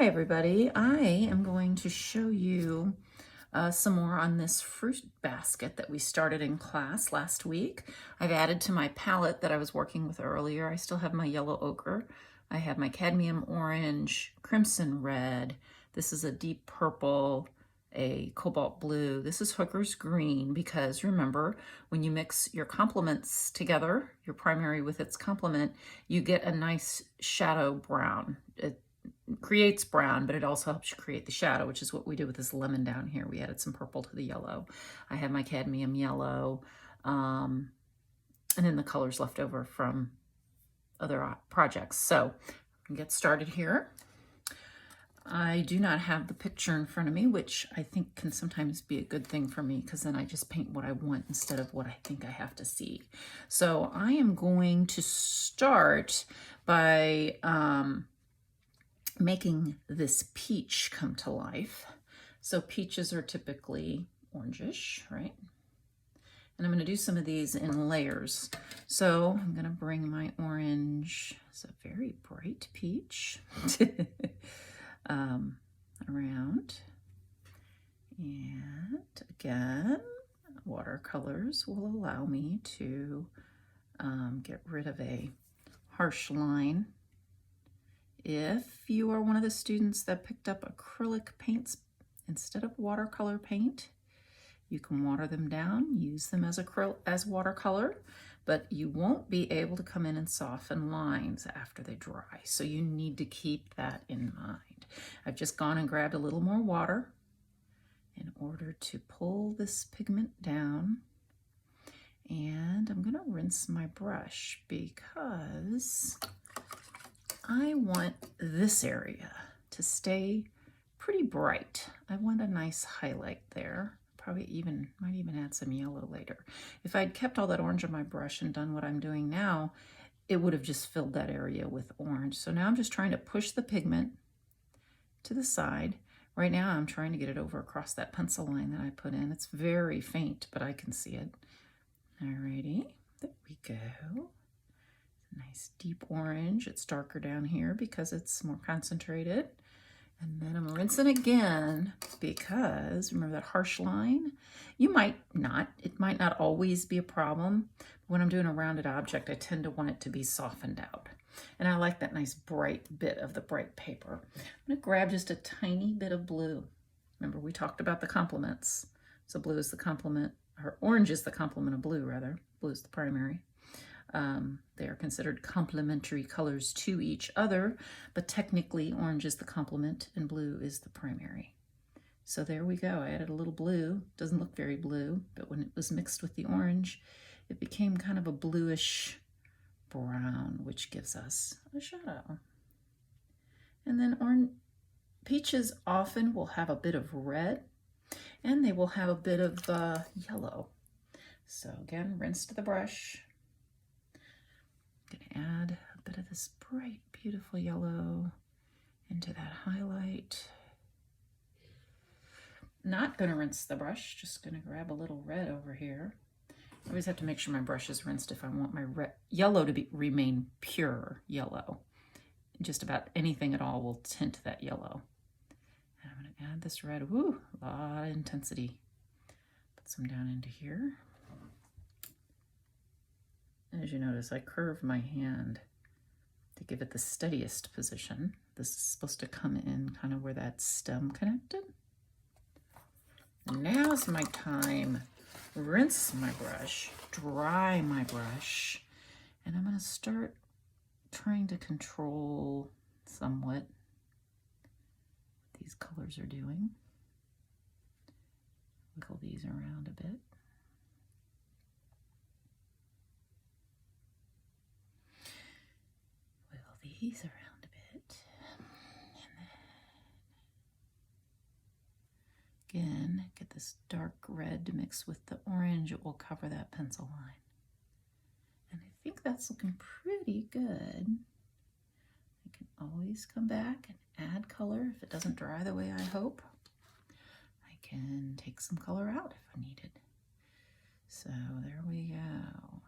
Hi everybody, I am going to show you some more on this fruit basket that we started in class last week. I've added to my palette that I was working with earlier. I still have my yellow ochre. I have my cadmium orange, crimson red. This is a deep purple, a cobalt blue. This is Hooker's green because remember, when you mix your complements together, your primary with its complement, you get a nice shadow brown. It creates brown, but it also helps you create the shadow, which is what we did with this lemon down here. We added some purple to the yellow. I have my cadmium yellow, and then the colors left over from other projects. So we can get started here. I do not have the picture in front of me, which I think can sometimes be a good thing for me because then I just paint what I want instead of what I think I have to see. So I am going to start by making this peach come to life. So peaches are typically orangish, right? And I'm going to do some of these in layers. So I'm going to bring my orange, it's a very bright peach, around. And again, watercolors will allow me to get rid of a harsh line. If you are one of the students that picked up acrylic paints instead of watercolor paint, you can water them down, use them as watercolor, but you won't be able to come in and soften lines after they dry. So you need to keep that in mind. I've just gone and grabbed a little more water in order to pull this pigment down. And I'm going to rinse my brush because I want this area to stay pretty bright. I want a nice highlight there. Probably might even add some yellow later. If I'd kept all that orange on my brush and done what I'm doing now, it would have just filled that area with orange. So now I'm just trying to push the pigment to the side. Right now I'm trying to get it over across that pencil line that I put in. It's very faint, but I can see it. Alrighty, there we go. Nice deep orange. It's darker down here because it's more concentrated. And then I'm rinsing again because remember that harsh line? You might not. It might not always be a problem. When I'm doing a rounded object, I tend to want it to be softened out. And I like that nice bright bit of the bright paper. I'm going to grab just a tiny bit of blue. Remember, we talked about the complements. So blue is the complement, or orange is the complement of blue, rather. Blue is the primary. They are considered complementary colors to each other, but technically orange is the complement and blue is the primary. So there we go. I added a little blue. Doesn't look very blue, but when it was mixed with the orange, it became kind of a bluish brown, which gives us a shadow. And then peaches often will have a bit of red, and they will have a bit of yellow. So again, rinse to the brush. Going to add a bit of this bright, beautiful yellow into that highlight. Not going to rinse the brush, just going to grab a little red over here. I always have to make sure my brush is rinsed if I want my yellow to remain pure yellow. Just about anything at all will tint that yellow. And I'm going to add this red. Woo, a lot of intensity. Put some down into here. As you notice, I curve my hand to give it the steadiest position. This is supposed to come in kind of where that stem connected. Now's my time. Rinse my brush, dry my brush, and I'm going to start trying to control somewhat what these colors are doing. Wiggle these around a bit. These around a bit, and then again get this dark red to mix with the orange. It will cover that pencil line, and I think that's looking pretty good. I can always come back and add color if it doesn't dry the way I hope. I can take some color out if I need it. So there we go.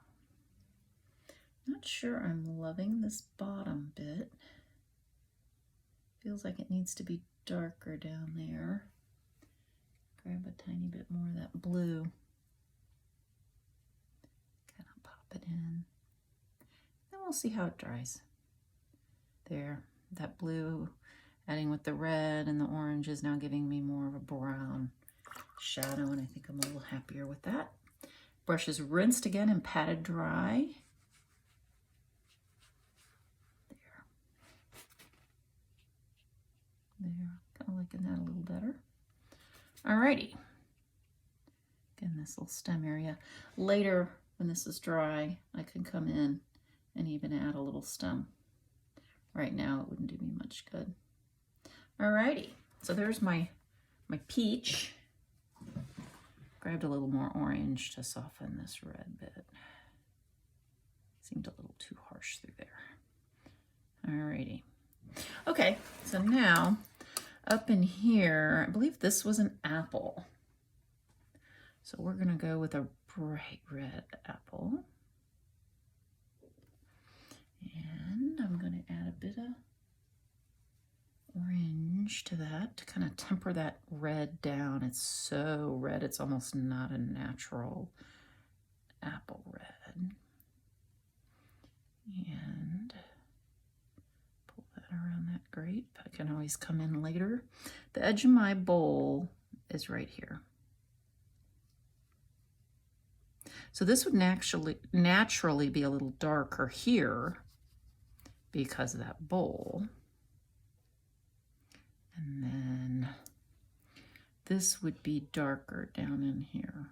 Not sure I'm loving this bottom bit. Feels like it needs to be darker down there. Grab a tiny bit more of that blue. Kind of pop it in. Then we'll see how it dries. There, that blue adding with the red and the orange is now giving me more of a brown shadow, and I think I'm a little happier with that. Brush is rinsed again and patted dry. There, kind of liking that a little better. Alrighty. Again, this little stem area. Later, when this is dry, I can come in and even add a little stem. Right now, it wouldn't do me much good. Alrighty, so there's my peach. Grabbed a little more orange to soften this red bit. Seemed a little too harsh through there. Alrighty. Okay, so now up in here, I believe this was an apple. So we're gonna go with a bright red apple. And I'm gonna add a bit of orange to that to kind of temper that red down. It's so red, it's almost not a natural apple red. And pull that around that grape. I can always come in later. The edge of my bowl is right here. So this would naturally be a little darker here because of that bowl. And then this would be darker down in here.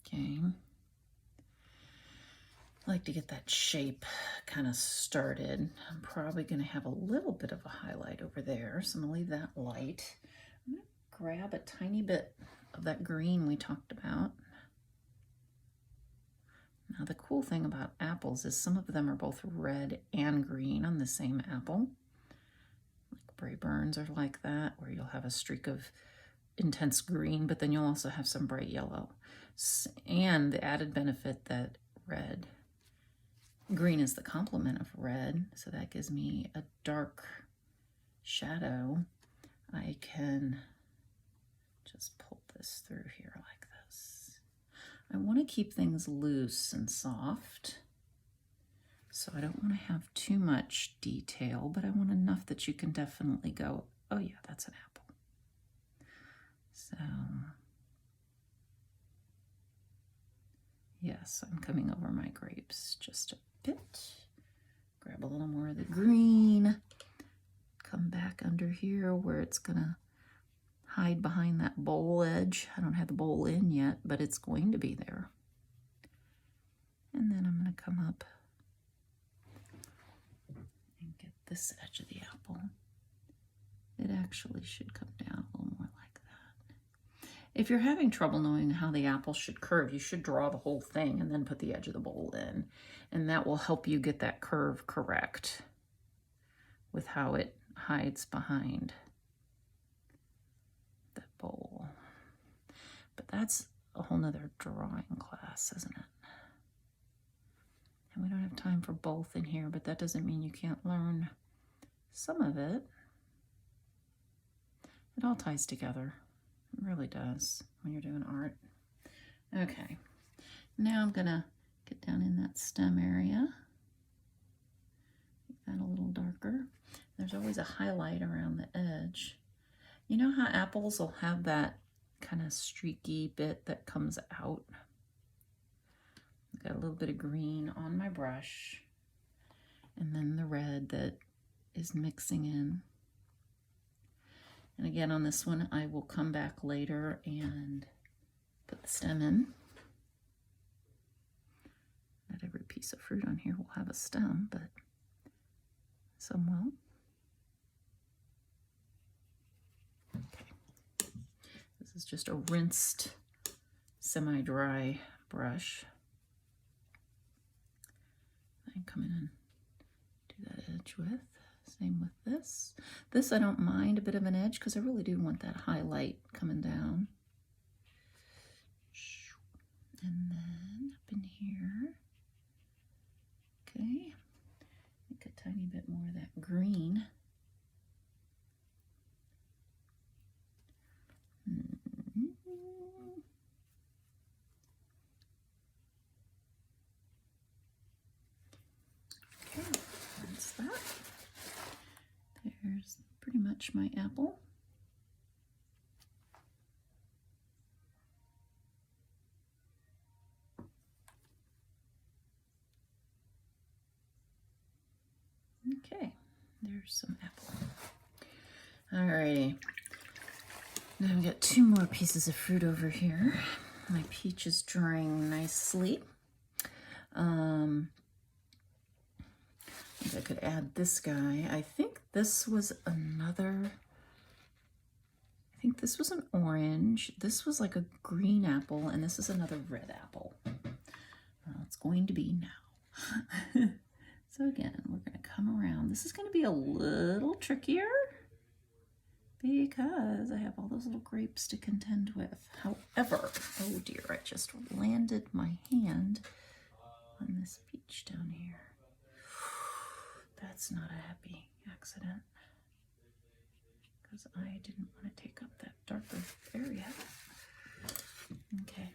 Okay. I like to get that shape kind of started. I'm probably going to have a little bit of a highlight over there, so I'm going to leave that light. I'm going to grab a tiny bit of that green we talked about. Now the cool thing about apples is some of them are both red and green on the same apple. Like Bray Burns are like that, where you'll have a streak of intense green, but then you'll also have some bright yellow. And the added benefit that green is the complement of red, so that gives me a dark shadow. I can just pull this through here like this. I want to keep things loose and soft, so I don't want to have too much detail, but I want enough that you can definitely go, oh yeah, that's an apple. So yes, I'm coming over my grapes just a bit. Grab a little more of the green. Come back under here where it's gonna hide behind that bowl edge. I don't have the bowl in yet, but it's going to be there. And then I'm gonna come up and get this edge of the apple. It actually should come down a little more like that. If you're having trouble knowing how the apple should curve, you should draw the whole thing and then put the edge of the bowl in. And that will help you get that curve correct with how it hides behind that bowl. But that's a whole nother drawing class, isn't it? And we don't have time for both in here, but that doesn't mean you can't learn some of it. It all ties together. It really does when you're doing art. Okay, now I'm gonna get down in that stem area. Make that a little darker. There's always a highlight around the edge. You know how apples will have that kind of streaky bit that comes out? I've got a little bit of green on my brush, and then the red that is mixing in. And again, on this one, I will come back later and put the stem in. Not every piece of fruit on here will have a stem, but some will. Okay. This is just a rinsed, semi-dry brush. I come in and do that edge with. Same with this. This I don't mind a bit of an edge because I really do want that highlight coming down. And then up in here, okay, make a tiny bit more of that green. Okay, that's that. There's pretty much my apple. Okay, there's some apple. Alrighty, now I've got two more pieces of fruit over here. My peach is drying nicely. I could add this guy. I think this was another, I think this was an orange. This was like a green apple, and this is another red apple. Well, it's going to be now. So again, we're going to come around. This is going to be a little trickier because I have all those little grapes to contend with. However, oh dear, I just landed my hand on this peach down here. That's not a happy accident because I didn't want to take up that darker area. Okay,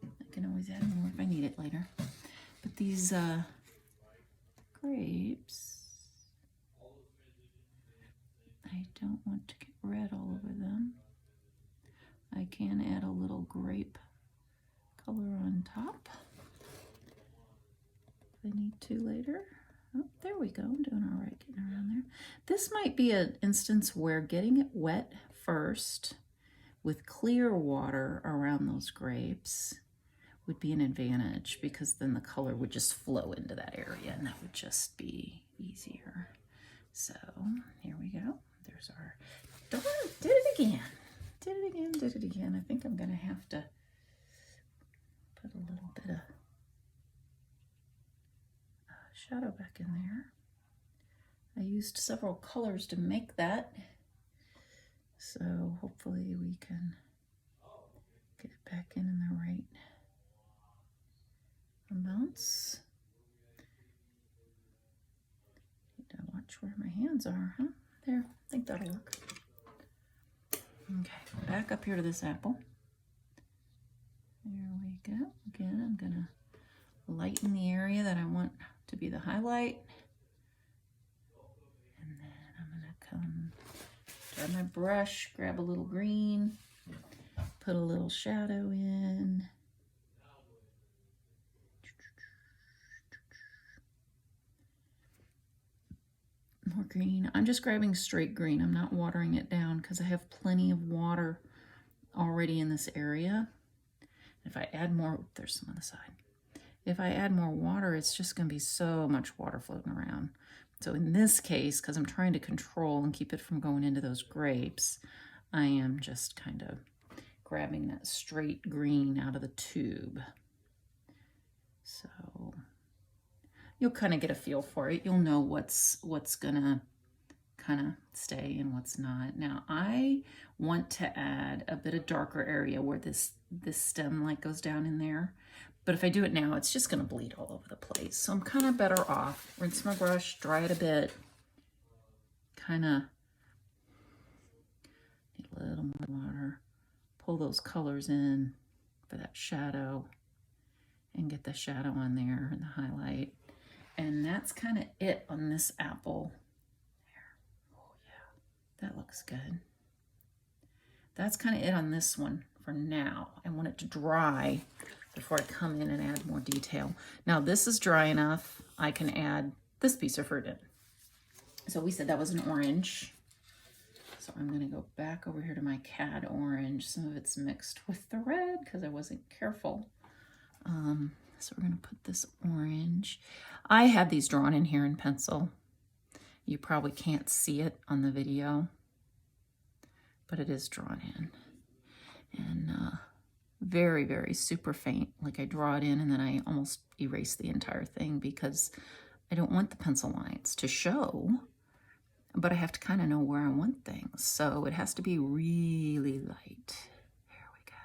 I can always add more if I need it later. But these grapes, I don't want to get red all over them. I can add a little grape color on top if I need to later. Oh, there we go. I'm doing all right getting around there. This might be an instance where getting it wet first with clear water around those grapes would be an advantage, because then the color would just flow into that area and that would just be easier. So here we go. There's our, darn, did it again. Did it again, did it again. I think I'm gonna have to put a little bit of shadow back in there. I used several colors to make that, so hopefully we can get it back in the right amounts. Need to watch where my hands are, huh? There, I think that'll work. Okay, back up here to this apple. There we go. Again, I'm gonna lighten the area that I want to be the highlight. And then I'm gonna come, grab my brush, grab a little green, put a little shadow in. More green. I'm just grabbing straight green. I'm not watering it down because I have plenty of water already in this area. If I add more, there's some on the side. If I add more water, it's just going to be so much water floating around. So in this case, because I'm trying to control and keep it from going into those grapes, I am just kind of grabbing that straight green out of the tube. So you'll kind of get a feel for it. You'll know what's gonna kind of stay and what's not. Now I want to add a bit of darker area where this stem like goes down in there. But if I do it now, it's just gonna bleed all over the place. So I'm kind of better off. Rinse my brush, dry it a bit, kind of need a little more water. Pull those colors in for that shadow and get the shadow on there and the highlight. And that's kind of it on this apple. There. Oh yeah, that looks good. That's kind of it on this one for now. I want it to dry before I come in and add more detail. Now this is dry enough, I can add this piece of fruit in. So we said that was an orange. So I'm gonna go back over here to my cad orange. Some of it's mixed with the red because I wasn't careful. So we're gonna put this orange. I had these drawn in here in pencil. You probably can't see it on the video, but it is drawn in. And very, very super faint. Like I draw it in and then I almost erase the entire thing because I don't want the pencil lines to show, but I have to kind of know where I want things. So it has to be really light. There we go.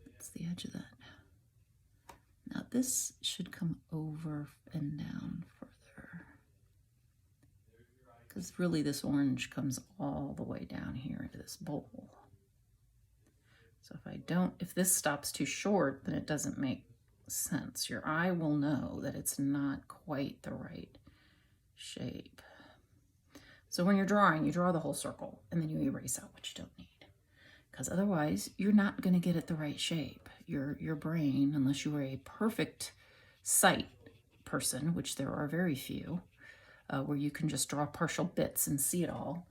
That's the edge of that Now this should come over and down further, because really this orange comes all the way down here into this bowl. So if this stops too short, then it doesn't make sense. Your eye will know that it's not quite the right shape. So when you're drawing, you draw the whole circle and then you erase out what you don't need. Because otherwise, you're not going to get it the right shape. Your brain, unless you are a perfect sight person, which there are very few, where you can just draw partial bits and see it all,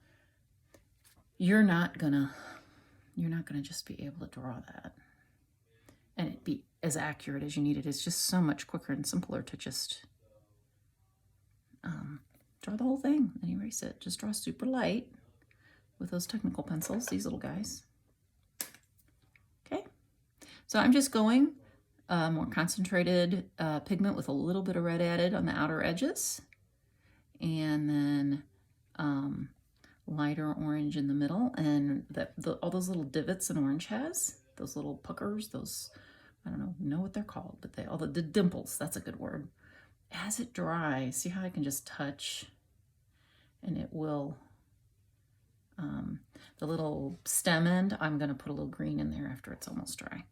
you're not gonna just be able to draw that and it be as accurate as you need it. It's just so much quicker and simpler to just draw the whole thing and erase it. Just draw super light with those technical pencils, these little guys. Okay, so I'm just going more concentrated pigment with a little bit of red added on the outer edges, and then lighter orange in the middle, and all those little divots an orange has, those little puckers, those, I don't know what they're called, but the dimples, that's a good word. As it dries, see how I can just touch and it will, the little stem end, I'm gonna put a little green in there after it's almost dry.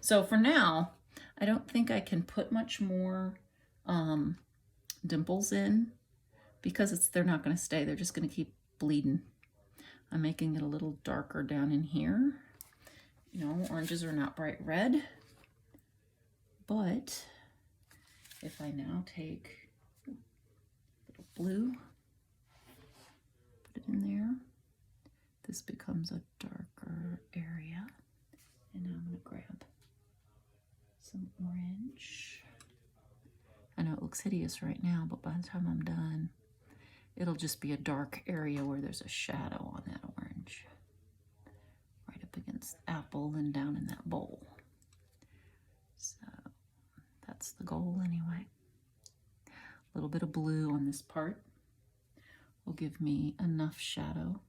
So for now, I don't think I can put much more dimples in, because they're not gonna stay, they're just gonna keep bleeding. I'm making it a little darker down in here. You know, oranges are not bright red, but if I now take a little blue, put it in there, this becomes a darker area. And now I'm going to grab some orange. I know it looks hideous right now, but by the time I'm done, it'll just be a dark area where there's a shadow on that orange, right up against the apple and down in that bowl. So that's the goal anyway. A little bit of blue on this part will give me enough shadow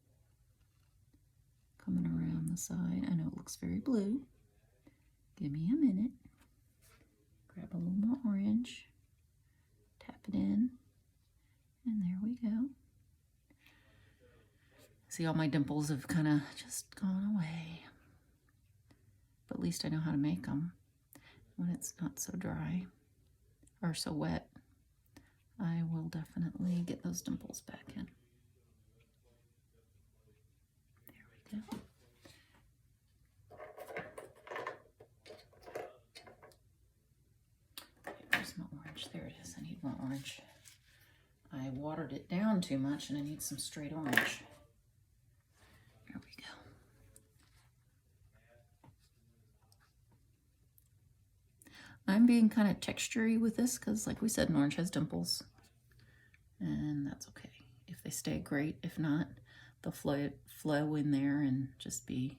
coming around the side. I know it looks very blue. Give me a minute. Grab a little more orange, tap it in, and there we go. See, all my dimples have kind of just gone away. But at least I know how to make them when it's not so dry or so wet. I will definitely get those dimples back in. There we go. Where's my orange? There it is. I need more orange. I watered it down too much and I need some straight orange. There we go. I'm being kind of textury with this because, like we said, an orange has dimples. And that's okay. If they stay, great. If not, they'll flow in there and just be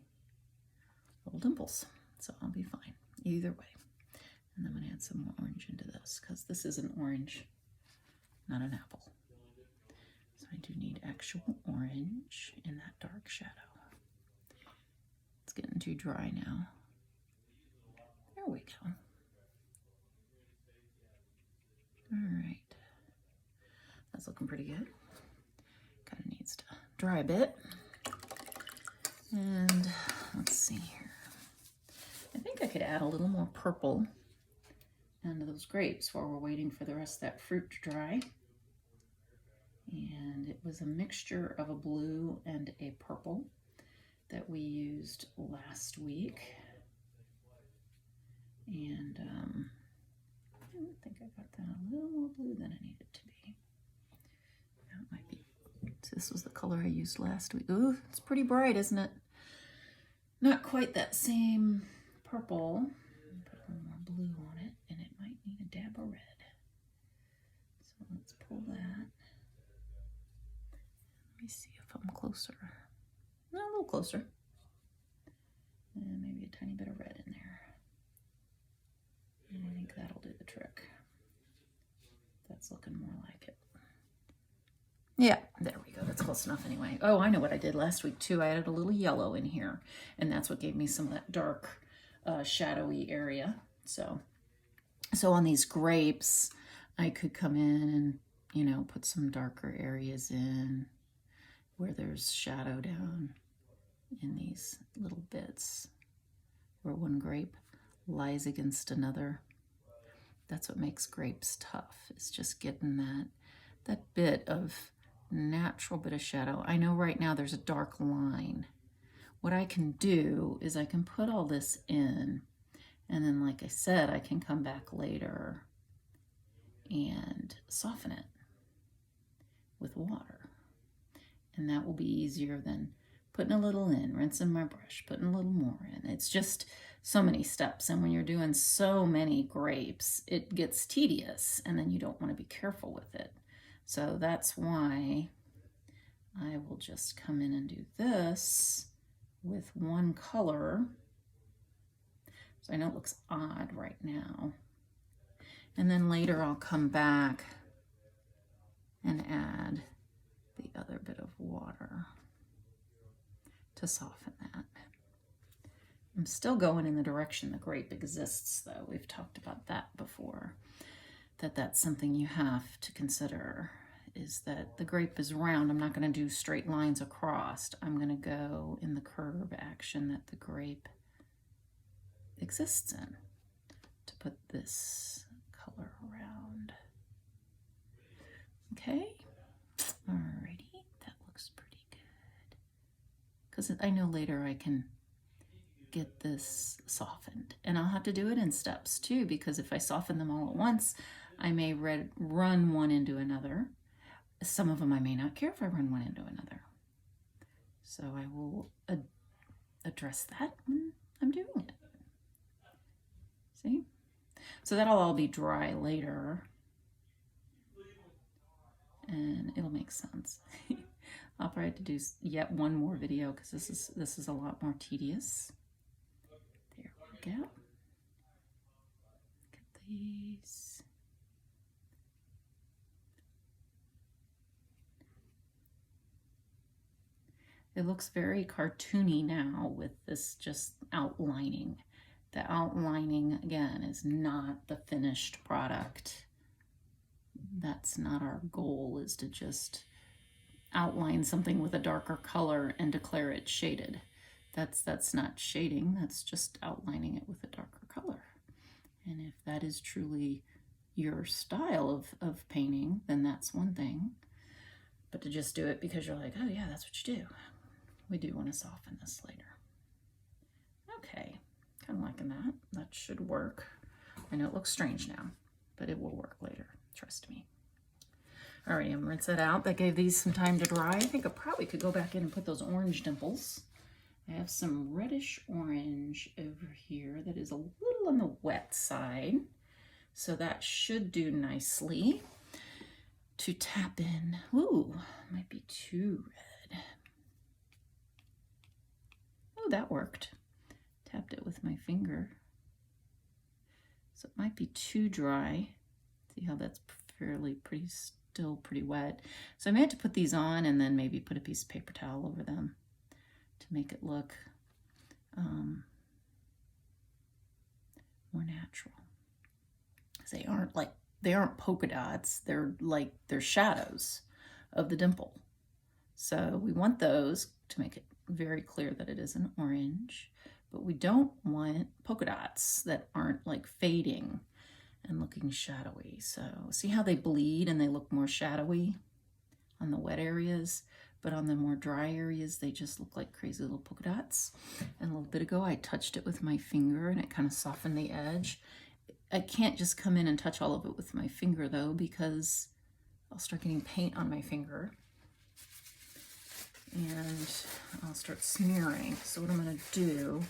little dimples. So I'll be fine either way. And I'm going to add some more orange into this because this is an orange, not an apple. So I do need actual orange in that dark shadow. It's getting too dry now. There we go. All right. That's looking pretty good. Kind of needs to dry a bit. And let's see here. I think I could add a little more purple into those grapes while we're waiting for the rest of that fruit to dry. And it was a mixture of a blue and a purple that we used last week. And I think I got that a little more blue than I needed to be. That might be. So this was the color I used last week. Ooh, it's pretty bright, isn't it? Not quite that same purple. Put a little more blue on it, and it might need a dab of red. So let's pull that. Let me see if I'm closer. No, a little closer. And maybe a tiny bit of red in there. And I think that'll do the trick. That's looking more like it. Yeah, there we go. That's close enough anyway. Oh, I know what I did last week too. I added a little yellow in here, and that's what gave me some of that dark, shadowy area. So So on these grapes, I could come in and, you know, put some darker areas in where there's shadow down in these little bits where one grape lies against another. That's what makes grapes tough, is just getting that bit of natural bit of shadow. I know right now there's a dark line. What I can do is I can put all this in, and then like I said, I can come back later and soften it with water. And that will be easier than putting a little in, rinsing my brush, putting a little more in. It's just so many steps. And when you're doing so many grapes, it gets tedious, and then you don't want to be careful with it. So that's why I will just come in and do this with one color. So I know it looks odd right now. And then later I'll come back and add the other bit of water to soften that. I'm still going in the direction the grape exists, though. We've talked about that before, that's something you have to consider, is that the grape is round. I'm not going to do straight lines across. I'm going to go in the curve action that the grape exists in to put this color around. Okay, alrighty, that looks pretty good. Because I know later I can get this softened, and I'll have to do it in steps too, because if I soften them all at once, I may run one into another. Some of them I may not care if I run one into another. So I will address that when I'm doing it. See? So that'll all be dry later, and it'll make sense. I'll probably have to do yet one more video, because this is a lot more tedious. There we go. Look at these. It looks very cartoony now with this just outlining. The outlining, again, is not the finished product. That's not our goal, is to just outline something with a darker color and declare it shaded. That's not shading, that's just outlining it with a darker color. And if that is truly your style of painting, then that's one thing. But to just do it because you're like, oh yeah, that's what you do. We do want to soften this later. Okay, kind of liking that. That should work. I know it looks strange now, but it will work later, trust me. All right, I'm gonna rinse that out. That gave these some time to dry. I think I probably could go back in and put those orange dimples. I have some reddish orange over here that is a little on the wet side. So that should do nicely to tap in. Ooh, might be too red. Oh, that worked. Tapped it with my finger. So it might be too dry. See how that's still pretty wet. So I may have to put these on and then maybe put a piece of paper towel over them to make it look more natural. They aren't polka dots. They're shadows of the dimple. So we want those to make it very clear that it is an orange, but we don't want polka dots that aren't like fading and looking shadowy. So see how they bleed and they look more shadowy on the wet areas, but on the more dry areas, they just look like crazy little polka dots. And a little bit ago, I touched it with my finger and it kind of softened the edge. I can't just come in and touch all of it with my finger though, because I'll start getting paint on my finger and I'll start smearing. So what I'm going to do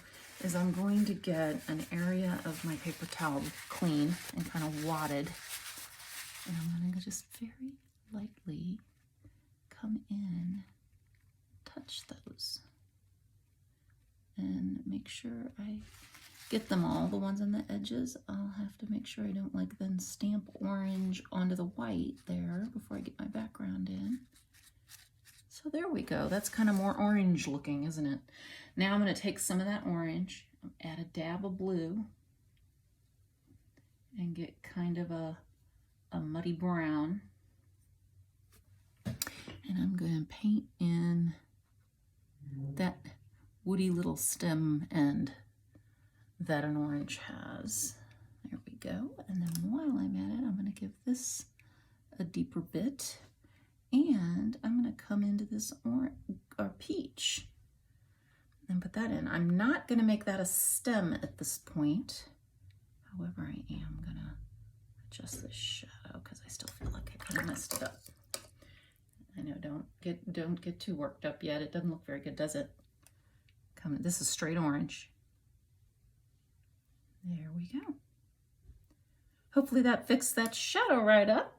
is I'm going to get an area of my paper towel clean and kind of wadded, and I'm going to just very lightly come in, touch those, and make sure I get them all. The ones on the edges, I'll have to make sure I don't then stamp orange onto the white there before I get my background in. So there we go. That's kind of more orange looking, isn't it? Now I'm going to take some of that orange, add a dab of blue, and get kind of a muddy brown. And I'm going to paint in that woody little stem end that an orange has. There we go. And then while I'm at it, I'm going to give this a deeper bit. And I'm going to come into this orange or peach and put that in. I'm not going to make that a stem at this point. However, I am going to adjust this shadow because I still feel like I kind of messed it up. I know, don't get too worked up yet. It doesn't look very good, does it? This is straight orange. There we go. Hopefully that fixed that shadow right up.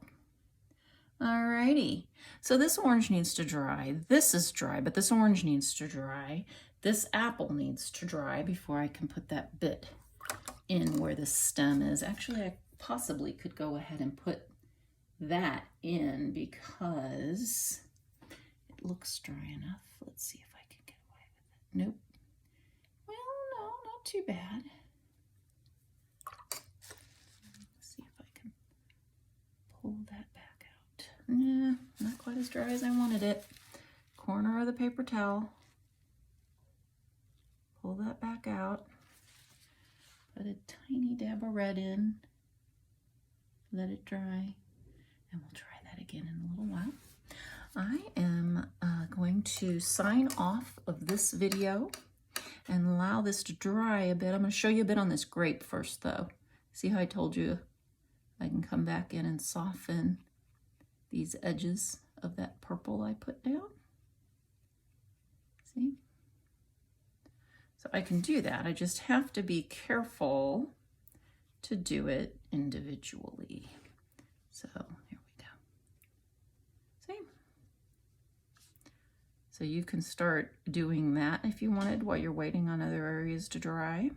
Alrighty, so this orange needs to dry. This is dry, but this orange needs to dry. This apple needs to dry before I can put that bit in where the stem is. Actually, I possibly could go ahead and put that in because it looks dry enough. Let's see if I can get away with it. Nope. Well, no, not too bad. Let's see if I can pull that back. Yeah, not quite as dry as I wanted it. Corner of the paper towel. Pull that back out. Put a tiny dab of red in. Let it dry. And we'll try that again in a little while. I am going to sign off of this video and allow this to dry a bit. I'm going to show you a bit on this grape first though. See how I told you I can come back in and soften these edges of that purple I put down. See? So I can do that. I just have to be careful to do it individually. So here we go. See? So you can start doing that if you wanted while you're waiting on other areas to dry.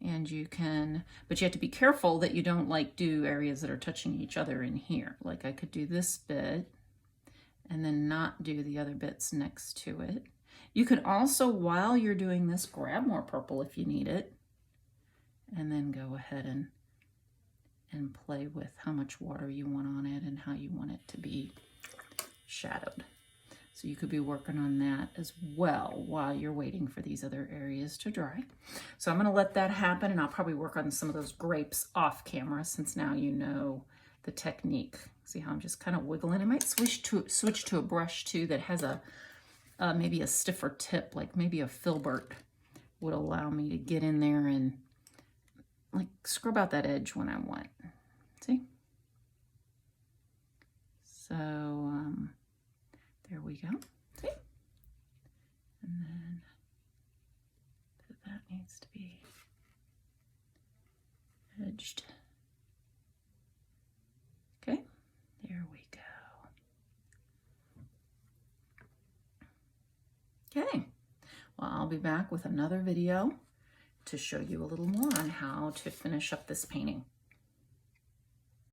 And you can, but you have to be careful that you don't like do areas that are touching each other in here. Like I could do this bit and then not do the other bits next to it. You could also, while you're doing this, grab more purple if you need it, and then go ahead and play with how much water you want on it and how you want it to be shadowed. So you could be working on that as well while you're waiting for these other areas to dry. So I'm going to let that happen, and I'll probably work on some of those grapes off camera since now you know the technique. See how I'm just kind of wiggling? I might switch to a brush too that has a maybe a stiffer tip, like maybe a filbert would allow me to get in there and like scrub out that edge when I want. See? So there we go. See? And then that needs to be edged. Okay, there we go. Okay, well, I'll be back with another video to show you a little more on how to finish up this painting.